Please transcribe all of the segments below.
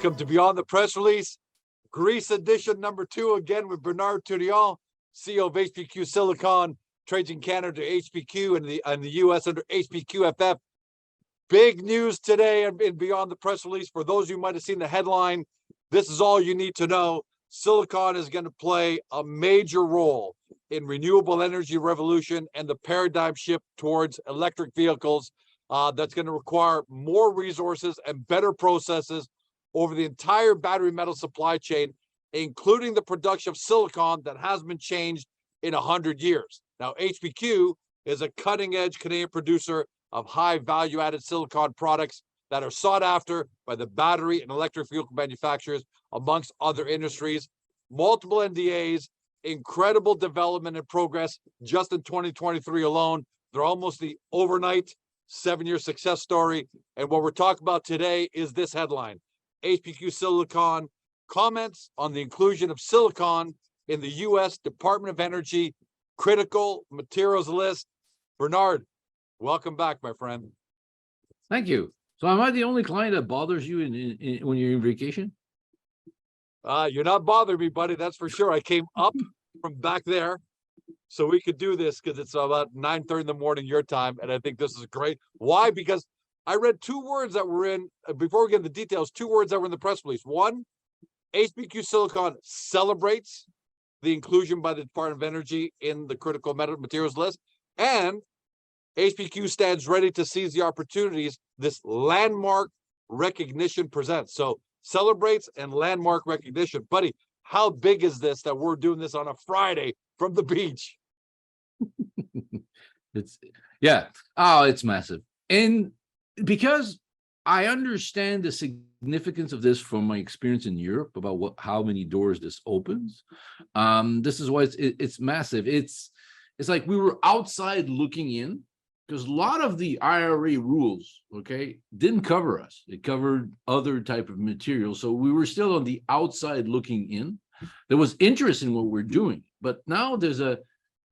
Welcome to Beyond the Press Release, Greece edition number 2, again with Bernard Tourillon, CEO of HPQ Silicon, trades in Canada HPQ and the US under HPQFF. Big news today in Beyond the Press Release. For those of you who might have seen the headline, this is all you need to know. Silicon is going to play a major role in renewable energy revolution and the paradigm shift towards electric vehicles. That's going to require more resources and better processes over the entire battery metal supply chain, including the production of silicon that has been changed in 100 years. Now, HPQ is a cutting-edge Canadian producer of high value-added silicon products that are sought after by the battery and electric vehicle manufacturers, amongst other industries. Multiple NDAs, incredible development and progress just in 2023 alone. They're almost the overnight 7-year success story. And what we're talking about today is this headline: HPQ Silicon comments on the inclusion of silicon in the U.S. Department of Energy critical materials list. Bernard, welcome back, my friend. Thank you. So am I the only client that bothers you when you're in vacation? You're not bothering me, buddy. That's for sure. I came up from back there so we could do this because it's about 9:30 in the morning your time, and I think this is great. Why? Because I read 2 words that were in, before we get into the details, 2 words that were in the press release. One, HPQ Silicon celebrates the inclusion by the Department of Energy in the critical materials list, and HPQ stands ready to seize the opportunities this landmark recognition presents. So celebrates and landmark recognition. Buddy, how big is this that we're doing this on a Friday from the beach? It's massive. And because I understand the significance of this from my experience in Europe about how many doors this opens. This is why it's massive. It's like we were outside looking in, because a lot of the IRA rules, didn't cover us. It covered other type of materials. So we were still on the outside looking in. There was interest in what we're doing, but now there's a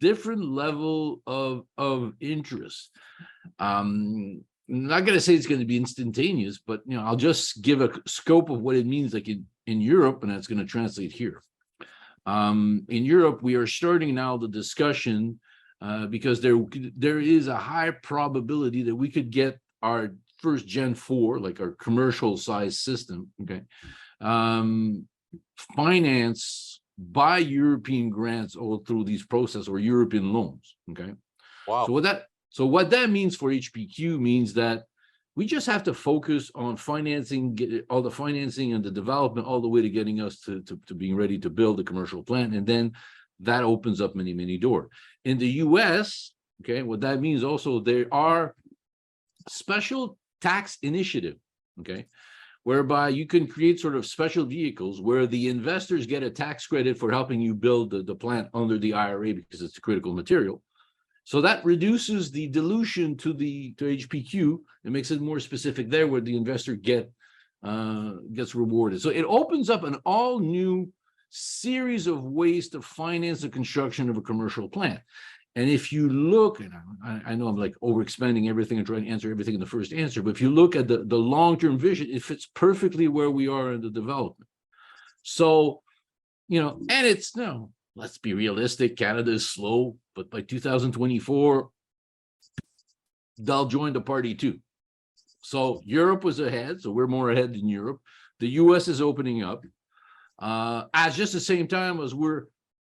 different level of interest. I'm not going to say it's going to be instantaneous, but I'll just give a scope of what it means, like in Europe, and that's going to translate here. In Europe, we are starting now the discussion because there is a high probability that we could get our first Gen 4, like our commercial size system, financed by European grants all through these processes, or European loans. Wow. So what that means for HPQ means that we just have to focus on get all the financing and the development all the way to getting us to being ready to build a commercial plant. And then that opens up many, many doors. In the US, what that means also, there are special tax initiative, whereby you can create sort of special vehicles where the investors get a tax credit for helping you build the plant under the IRA because it's a critical material. So that reduces the dilution to HPQ and makes it more specific there, where the investor gets rewarded. So it opens up an all new series of ways to finance the construction of a commercial plant. And if you look, and I know I'm like overexpanding everything and trying to answer everything in the first answer, but if you look at the long-term vision, it fits perfectly where we are in the development. So, and it's, let's be realistic, Canada is slow, but by 2024, they'll join the party too. So Europe was ahead, so we're more ahead than Europe. The US is opening up. At just the same time as we're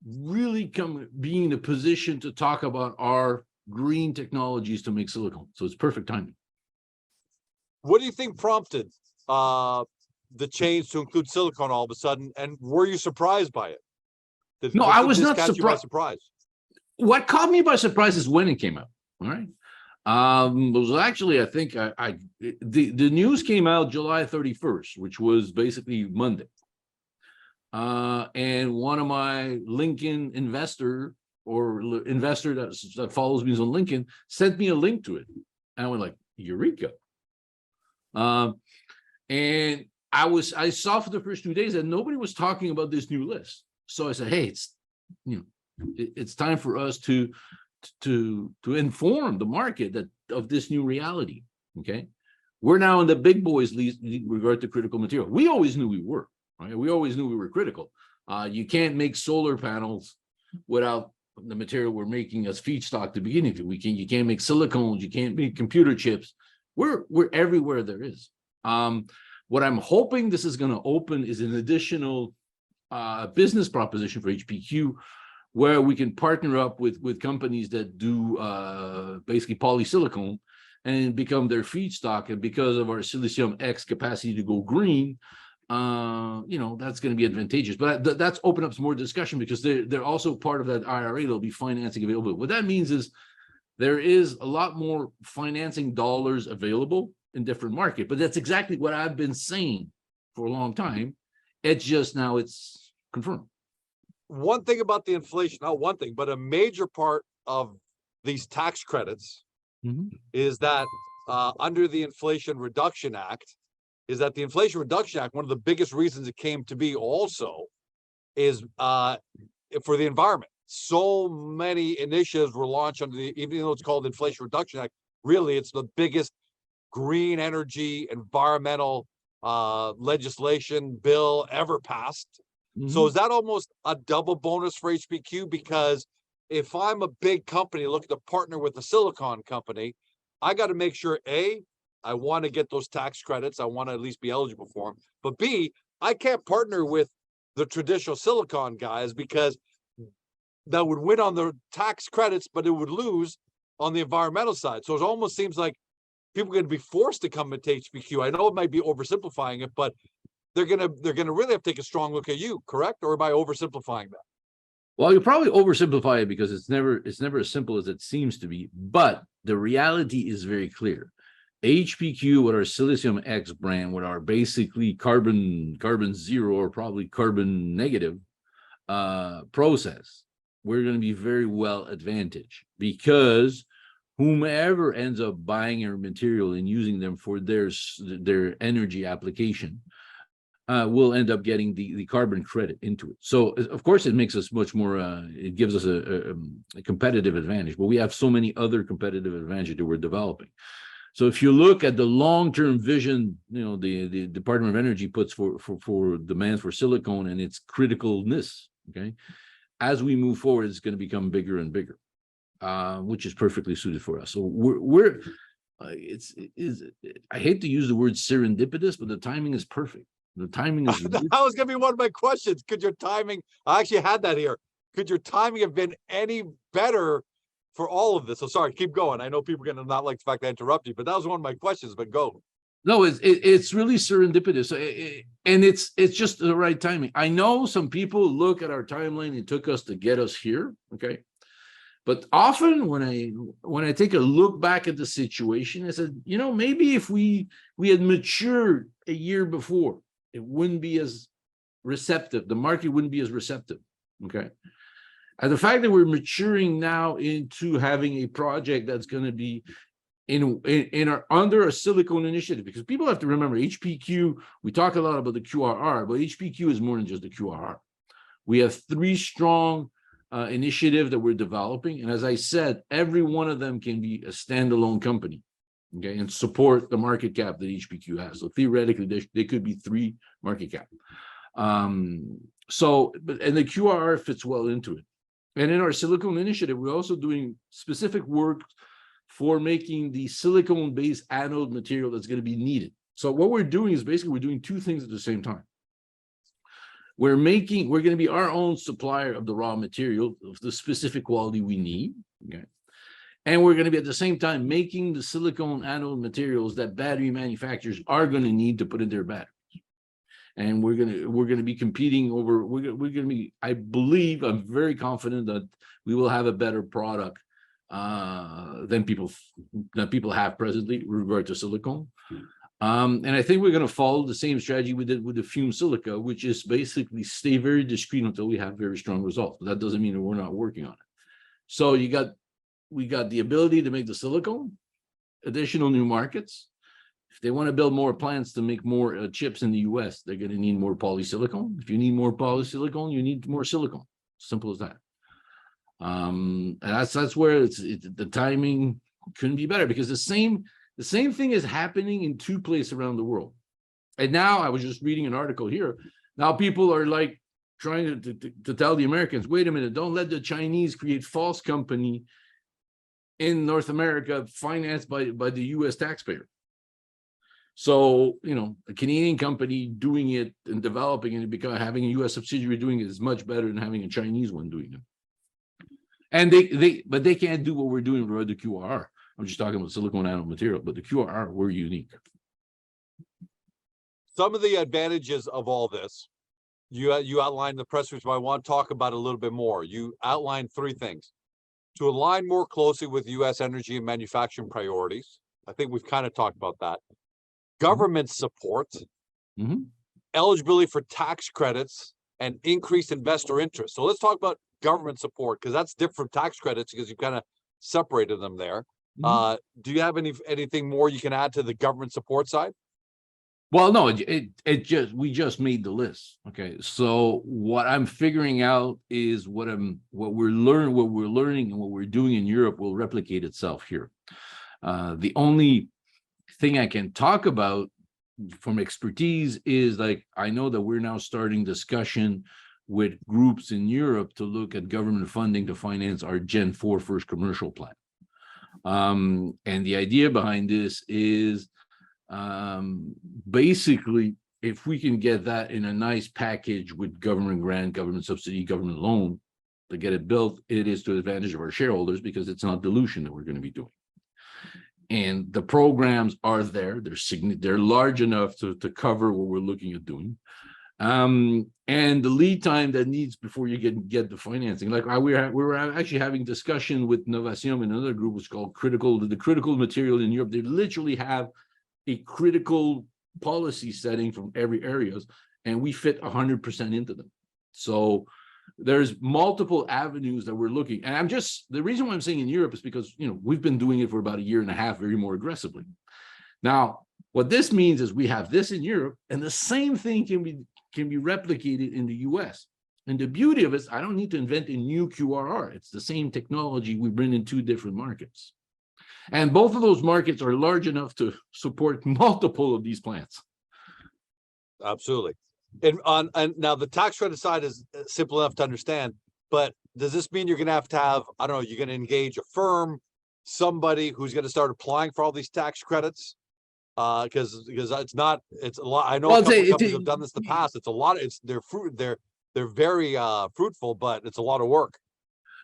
really being in a position to talk about our green technologies to make silicon. So it's perfect timing. What do you think prompted the change to include silicon all of a sudden? And were you surprised by it? No, I was not surprised. You by surprise? What caught me by surprise is when it came out. All right. It was actually, I think the news came out July 31st, which was basically Monday. And one of my LinkedIn investor that follows me on LinkedIn sent me a link to it. And I went like, Eureka. And I saw for the first 2 days that nobody was talking about this new list. So I said, hey, it's time for us to inform the market of this new reality. We're now in the big boys league in regard to critical material. We always knew we were, right? We always knew we were critical. You can't make solar panels without the material we're making as feedstock to begin with. You can't make silicones, you can't make computer chips. We're everywhere there is. What I'm hoping this is going to open is an additional business proposition for HPQ, where we can partner up with companies that do basically polysilicon and become their feedstock. And because of our Silicium X capacity to go green, that's going to be advantageous. But that's open up some more discussion, because they're also part of that IRA. There'll be financing available. What that means is there is a lot more financing dollars available in different markets. But that's exactly what I've been saying for a long time. It's just now it's confirmed. One thing about the inflation, not one thing, but a major part of these tax credits is that under the Inflation Reduction Act, one of the biggest reasons it came to be also is for the environment. So many initiatives were launched under even though it's called Inflation Reduction Act, really it's the biggest green energy environmental legislation bill ever passed. So is that almost a double bonus for HPQ? Because if I'm a big company looking to partner with a silicon company, I got to make sure, A, I want to get those tax credits. I want to at least be eligible for them. But B, I can't partner with the traditional silicon guys, because that would win on the tax credits, but it would lose on the environmental side. So it almost seems like people are going to be forced to come into HPQ. I know it might be oversimplifying it, but they're gonna really have to take a strong look at you, correct? Or am I oversimplifying that? Well, you probably oversimplify it, because it's never as simple as it seems to be. But the reality is very clear. HPQ, with our Silicium X brand, with our basically carbon zero or probably carbon negative process, we're going to be very well advantaged, because whomever ends up buying our material and using them for their energy application will end up getting the carbon credit into it. So of course it makes us much more, it gives us a competitive advantage, but we have so many other competitive advantages that we're developing. So if you look at the long-term vision, the Department of Energy puts for demands for silicone and its criticalness, okay, as we move forward, it's going to become bigger and bigger, which is perfectly suited for us. So I hate to use the word serendipitous, but the timing is perfect. The timing is. That was going to be one of my questions. Could your timing? I actually had that here. Could your timing have been any better for all of this? So sorry, keep going. I know people are going to not like the fact that I interrupt you, but that was one of my questions. But go. No, it's really serendipitous, and it's just the right timing. I know some people look at our timeline; it took us to get us here, okay. But often when I take a look back at the situation, I said, maybe if we had matured a year before, it wouldn't be as receptive. The market wouldn't be as receptive, okay. And the fact that we're maturing now into having a project that's going to be under a Silicone Initiative, because people have to remember HPQ, we talk a lot about the QRR, but HPQ is more than just the QRR. We have 3 strong initiatives that we're developing. And as I said, every one of them can be a standalone company, okay, and support the market cap that HPQ has. So theoretically, they could be 3 market cap. And the QRR fits well into it. And in our Silicone Initiative, we're also doing specific work for making the silicone-based anode material that's going to be needed. So what we're doing is basically we're doing 2 things at the same time. We're going to be our own supplier of the raw material of the specific quality we need, okay? And we're going to be at the same time making the silicone anode materials that battery manufacturers are going to need to put in their batteries. And we're going to be competing over. We're going to be. I believe, I'm very confident that we will have a better product than people have presently with regard to silicone. And I think we're going to follow the same strategy we did with the fume silica, which is basically stay very discreet until we have very strong results. But that doesn't mean that we're not working on it. So we got the ability to make the silicone, additional new markets. If they want to build more plants to make more chips in the US, they're going to need more polysilicon. If you need more polysilicon, you need more silicone. Simple as that. And that's where the timing couldn't be better, because the The same thing is happening in 2 places around the world. And now I was just reading an article here. Now people are like trying to tell the Americans, wait a minute, don't let the Chinese create false company in North America financed by the US taxpayer. So, a Canadian company doing it and developing it, because having a US subsidiary doing it is much better than having a Chinese one doing it. And but they can't do what we're doing with the QRR. I'm just talking about silicone nanomaterial, but the QRR, we're unique. Some of the advantages of all this, you outlined in the press release, but I want to talk about it a little bit more. You outlined 3 things. To align more closely with U.S. energy and manufacturing priorities. I think we've kind of talked about that. Government support, eligibility for tax credits, and increased investor interest. So let's talk about government support, because that's different from tax credits, because you've kind of separated them there. Do you have anything more you can add to the government support side? Well, no, we just made the list. Okay, so what I'm figuring out is what we're learning and what we're doing in Europe will replicate itself here. The only thing I can talk about from expertise is, like, I know that we're now starting discussion with groups in Europe to look at government funding to finance our Gen 4 first commercial plant. And the idea behind this is, basically, if we can get that in a nice package with government grant, government subsidy, government loan to get it built, it is to the advantage of our shareholders, because it's not dilution that we're going to be doing. And the programs are there. They're large enough to cover what we're looking at doing. And the lead time that needs before you get the financing, like we were actually having discussion with Novation and another group, which is called the critical material in Europe. They literally have a critical policy setting from every areas, and we fit 100% into them. So there's multiple avenues that we're looking. And the reason why I'm saying in Europe is because, we've been doing it for about 1.5 years, very more aggressively. Now, what this means is we have this in Europe, and the same thing can be replicated in the US. And the beauty of it is I don't need to invent a new QRR. It's the same technology we bring in 2 different markets. And both of those markets are large enough to support multiple of these plants. Absolutely. And now the tax credit side is simple enough to understand, but does this mean you're going to have, I don't know, you're going to engage a firm, somebody who's going to start applying for all these tax credits? Because it's a lot. I know a couple companies have done this in the past. It's a lot. They're very fruitful, but it's a lot of work.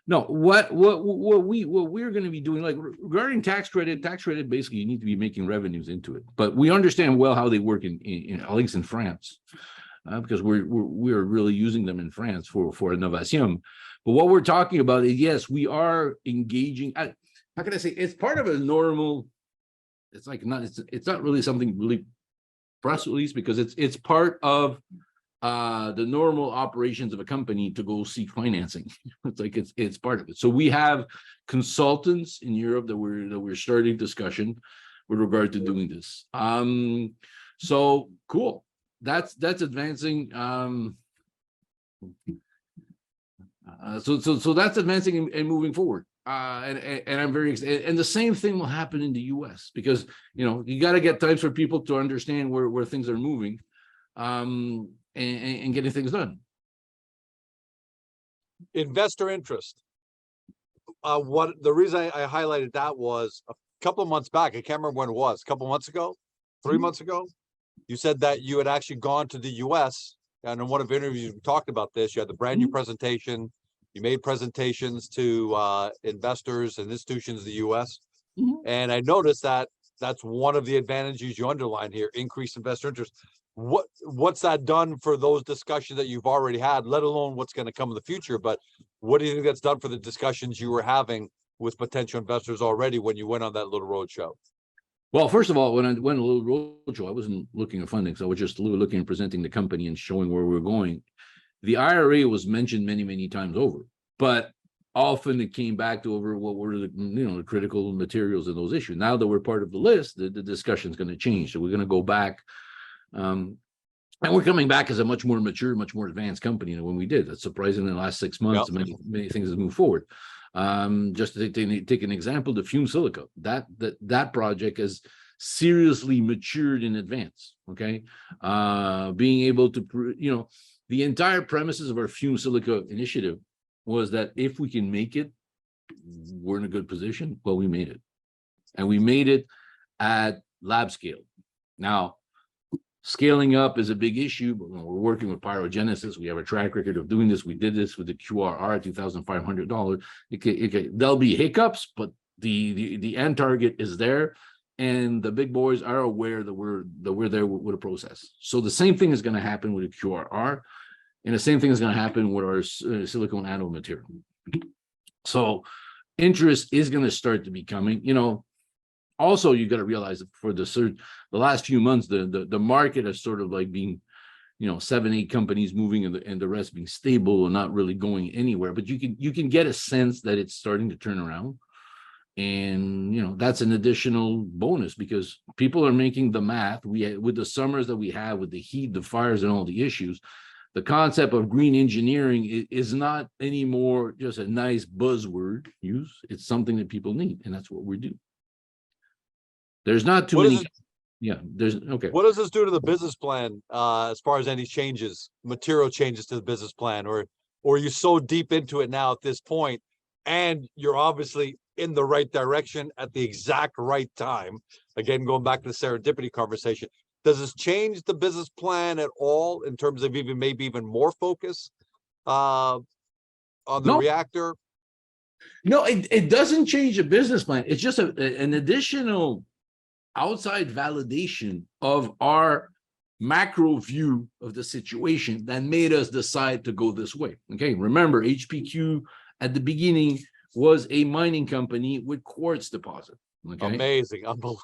No, what we're going to be doing, like regarding tax credit, basically you need to be making revenues into it. But we understand well how they work at least in France, because we're really using them in France for Novation. But what we're talking about is, yes, we are engaging. How can I say? It's part of a normal. It's not really something really press release, because it's part of the normal operations of a company to go seek financing. It's part of it. So we have consultants in Europe that we're starting discussion with regard to doing this. So cool. That's advancing. So that's advancing and moving forward. And I'm very excited. And the same thing will happen in the US, because you got to get times for people to understand where things are moving. And getting things done. Investor interest. What the reason I highlighted that was a couple of months back. I can't remember when it was. A couple of months ago, 3 months ago, you said that you had actually gone to the U.S. and in one of the interviews we talked about this. You had the brand new presentation. You made presentations to investors and institutions in the U.S. And I noticed that that's one of the advantages you underline here: increased investor interest. What's that done for those discussions that you've already had, let alone what's going to come in the future? But what do you think that's done for the discussions you were having with potential investors already when you went on that little road show? Well, first of all, when I went on a little road show, I wasn't looking at funding, so I was just looking and presenting the company and showing where we're going. The IRA was mentioned many, many times over, but often it came back to over what were the critical materials in those issues. Now that we're part of the list, the discussion is going to change. So we're going to go back. And we're coming back as a much more mature, much more advanced company than when we did. That's surprising. In the last 6 months, many things have moved forward. Just to take an example, the fume silica, that project is seriously matured in advance. Okay, being able to, the entire premises of our fume silica initiative was that if we can make it, we're in a good position. Well, we made it, and we made it at lab scale. Now, scaling up is a big issue, but when we're working with Pyrogenesis, we have a track record of doing this. We did this with the QRR, $2,500. There'll be hiccups, but the end target is there, and the big boys are aware that we're there with a process. So the same thing is going to happen with a QRR, and the same thing is going to happen with our silicone anode material. So interest is going to start to be coming. Also, you got to realize that for the last few months, the market has sort of like been, 7-8 companies moving and the rest being stable and not really going anywhere. But you can get a sense that it's starting to turn around, and that's an additional bonus because people are making the math. With the summers that we have, with the heat, the fires, and all the issues, the concept of green engineering is not anymore just a nice buzzword use. It's something that people need, and that's what we do. There's not too many. Okay. What does this do to the business plan as far as any changes, material changes to the business plan, or are you so deep into it now at this point, and you're obviously in the right direction at the exact right time? Again, going back to the serendipity conversation, does this change the business plan at all in terms of maybe even more focus on the reactor? No, it doesn't change the business plan. It's just an additional outside validation of our macro view of the situation that made us decide to go this way. Okay, remember, HPQ at the beginning was a mining company with quartz deposit. Okay, amazing, unbelievable.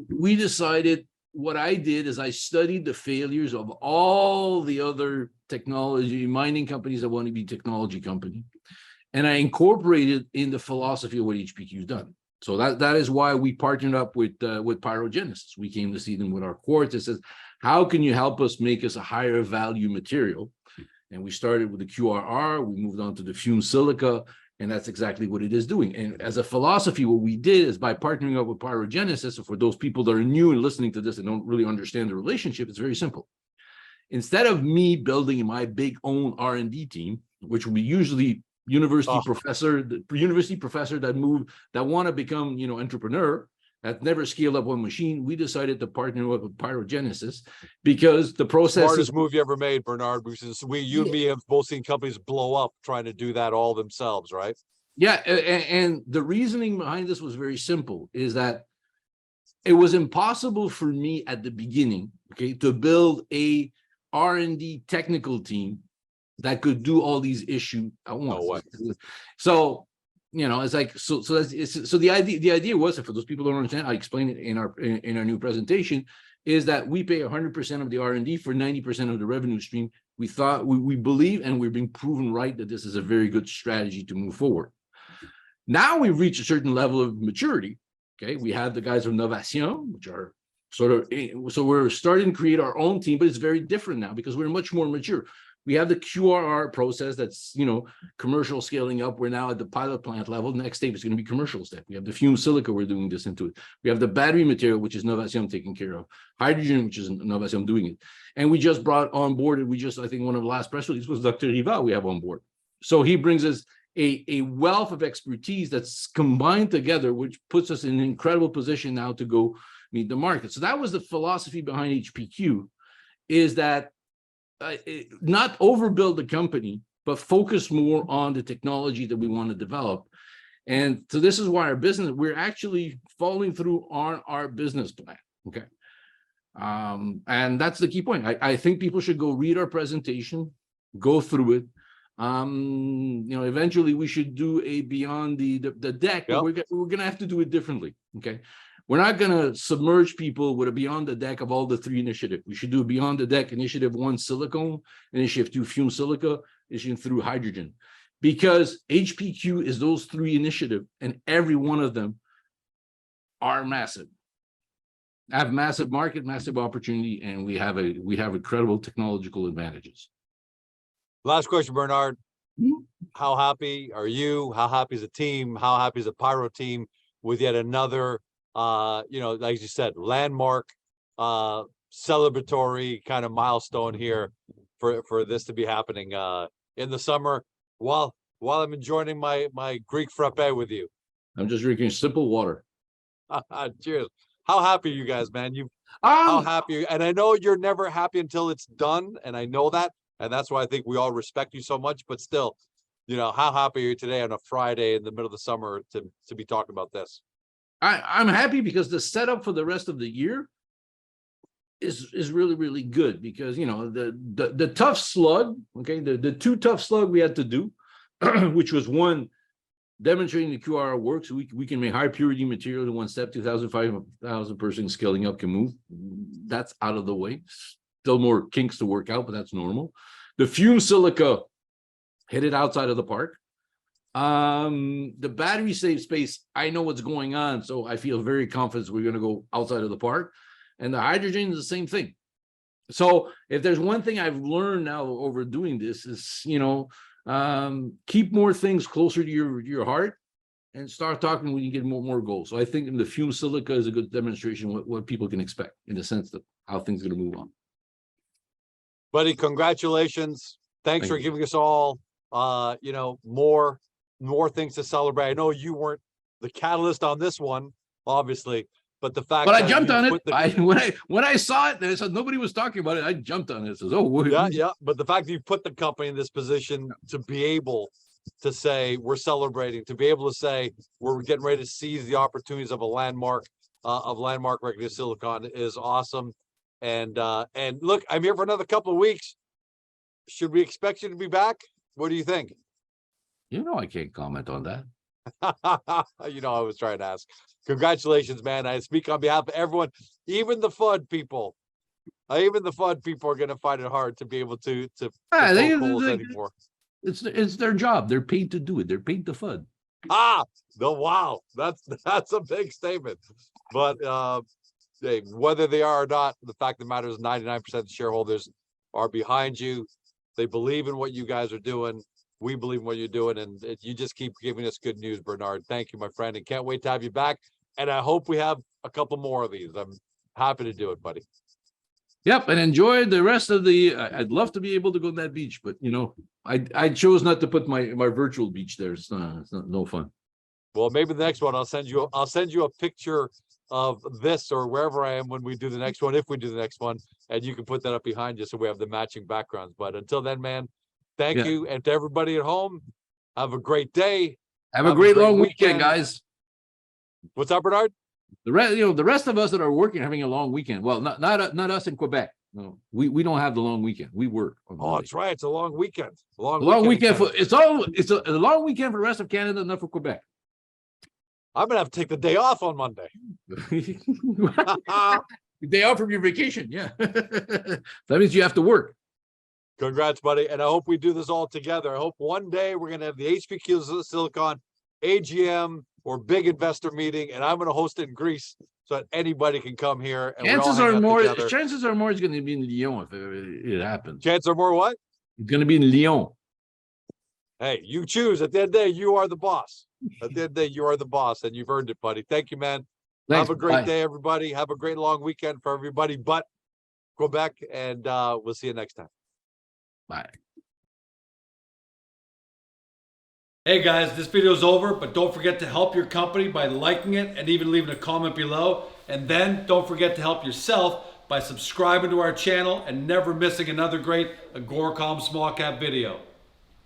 We decided. What I did is I studied the failures of all the other technology mining companies that want to be technology company, and I incorporated in the philosophy of what HPQ's done. So that is why we partnered up with Pyrogenesis. We came to see them with our quartz. It says, how can you help us make us a higher value material? And we started with the QRR. We moved on to the fume silica, and that's exactly what it is doing. And as a philosophy, what we did is by partnering up with Pyrogenesis, so for those people that are new and listening to this and don't really understand the relationship, it's very simple. Instead of me building my big own R&D team, which will be usually university professor that want to become entrepreneur, that never scaled up one machine, we decided to partner up with Pyrogenesis because the process smartest move you ever made, Bernard, because you and me have both seen companies blow up trying to do that all themselves, right? Yeah, and the reasoning behind this was very simple, is that it was impossible for me at the beginning, okay, to build a R&D technical team that could do all these issues at once. No way. So, it's like so the idea was, for those people who don't understand, I explained it in our new presentation, is that we pay 100% of the R&D for 90% of the revenue stream. We thought we believe, and we're being proven right, that this is a very good strategy to move forward. Now we've reached a certain level of maturity. Okay, we have the guys from Novation, which are so we're starting to create our own team, but it's very different now because we're much more mature. We have the QRR process that's, commercial scaling up. We're now at the pilot plant level. The next step is going to be commercial step. We have the fume silica, we're doing this into it. We have the battery material, which is Novation taking care of. Hydrogen, which is Novation doing it. And we just brought on board, I think one of the last press releases was Dr. Rival we have on board. So he brings us a wealth of expertise that's combined together, which puts us in an incredible position now to go meet the market. So that was the philosophy behind HPQ, is that not overbuild the company, but focus more on the technology that we want to develop. And so this is why we're actually following through on our business plan. Okay. And that's the key point. I think people should go read our presentation, go through it. Eventually we should do a beyond the deck, but we're going to have to do it differently. Okay. We're not going to submerge people with a beyond the deck of all the 3 initiatives. We should do a beyond the deck initiative 1 silicone, initiative 2 fume silica, initiative 3 hydrogen, because HPQ is those 3 initiatives, and every one of them are massive, have massive market, massive opportunity, and we have incredible technological advantages. Last question, Bernard. How happy are you? How happy is the team? How happy is the Pyro team with yet another you know, like you said, landmark, celebratory kind of milestone here for this to be happening in the summer while I'm enjoying my Greek frappe with you. I'm just drinking simple water. Cheers. How happy are you guys, man? How Um, happy? And I know you're never happy until it's done, and I know that, and that's why I think we all respect you so much. But still, you know, how happy are you today on a Friday in the middle of the summer to be talking about this? I'm happy because the setup for the rest of the year is really, really good, because, you know, the tough slug, okay, the two tough slug we had to do, which was one, demonstrating the QR works. We can make high purity material in one step. 2,000, 5,000 person scaling up can move. That's out of the way. Still more kinks to work out, but that's normal. The fume silica hit it outside of the park. The battery safe space, I know what's going on, so I feel very confident we're going to go outside of the park. And the hydrogen is the same thing. So if there's one thing I've learned now over doing this is, you know, keep more things closer to your heart and start talking when you get more goals. So I think the fume silica is a good demonstration what people can expect, in the sense that how things are going to move on. Buddy, congratulations. Thanks for giving us all you know, more things to celebrate. I know you weren't the catalyst on this one, obviously, but the fact But I that jumped you on put it. When I saw it, and I said nobody was talking about it, I jumped on it. It says, oh, yeah. But the fact that you put the company in this position to be able to say we're celebrating, to be able to say we're getting ready to seize the opportunities of a landmark recognition silicon is awesome. And look, I'm here for another couple of weeks. Should we expect you to be back? What do you think? You know, I can't comment on that. You know, I was trying to ask. Congratulations, man. I speak on behalf of everyone, even the FUD people. Even the FUD people are going to find it hard to be able to poke holes anymore. It's their job. They're paid to do it. They're paid to FUD. Wow. That's a big statement. But hey, whether they are or not, the fact of the matter is 99% of shareholders are behind you. They believe in what you guys are doing. We believe in what you're doing, and you just keep giving us good news, Bernard. Thank you, my friend, and can't wait to have you back. And I hope we have a couple more of these. I'm happy to do it, buddy. Yep, and enjoy the rest of the. I'd love to be able to go to that beach, but you know, I chose not to put my virtual beach there. It's no fun. Well, maybe the next one I'll send you a picture of this or wherever I am when we do the next one, if we do the next one, and you can put that up behind you so we have the matching backgrounds. But until then, man, thank you, and to everybody at home, have a great day. Have a great long weekend, guys. What's up, Bernard? The rest of us that are working are having a long weekend. Well, not us in Quebec. No, we don't have the long weekend. We work. Oh, that's right. It's a long weekend. A long weekend for it's a long weekend for the rest of Canada, not for Quebec. I'm gonna have to take the day off on Monday. Day off from your vacation, yeah. That means you have to work. Congrats, buddy. And I hope we do this all together. I hope one day we're going to have the HPQ Silicon AGM or big investor meeting, and I'm going to host it in Greece so that anybody can come here. And chances are more it's going to be in Lyon if it happens. Chances are more what? It's going to be in Lyon. Hey, you choose. At the end of the day, you are the boss. At the end of the day, you are the boss, and you've earned it, buddy. Thank you, man. Thanks. Have a great day, everybody. Have a great long weekend for everybody but Quebec, and we'll see you next time. Bye. Hey guys, this video is over, but don't forget to help your company by liking it and even leaving a comment below. And then don't forget to help yourself by subscribing to our channel and never missing another great Agoracom small cap video.